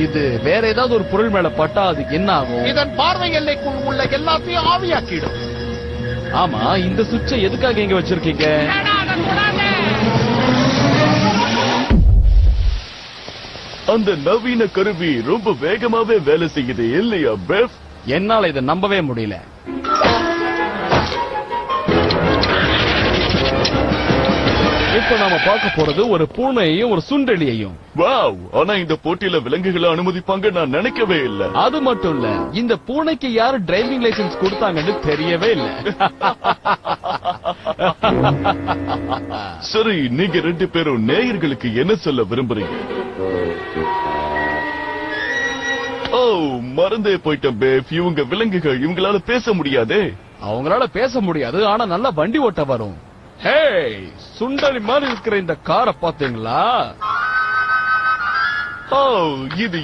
இது வேற ஏதாவது ஒரு பொருள் மேல பட்டா அது என்ன ஆகும்? இதன் பார்வை எல்லைக்குள் உள்ள எல்லாத்தையும் ஆவியாக்கிடும். ஆமா, இந்த சுவிட்சை எதுக்காக இங்க வச்சிருக்கீங்க? அந்த நவீன கருவி ரொம்ப வேகமாவே வேலை செய்யுது இல்லையா பெஃப்? என்னால இதை நம்பவே முடியல. இப்ப நாம பார்க்க போறது ஒரு பூனையையும் ஒரு சுண்டெலியையும். வாவ்! ஆனா இந்த போட்டியில விலங்குகளை அனுமதிப்பாங்க நான் நினைக்கவே இல்ல. அது மட்டும் இல்ல, இந்த பூனைக்கு யாரு டிரைவிங் லைசன்ஸ் கொடுத்தாங்கன்னு தெரியவே இல்ல. சரி, நீங்க 2 பேரும் நேயர்களுக்கு என்ன சொல்ல விரும்புறீங்க? ஓ, மறந்தே போயிட்டேன் பேஃப். இவங்க விலங்குகள், இவங்களால பேச முடியாதே. அவங்களால பேச முடியாது, ஆனா நல்லா வண்டி ஓட்ட வரும். ஹே, சுண்டலி மாதிரி இருக்கிற இந்த காரை பாத்தீங்களா? ஓ, இது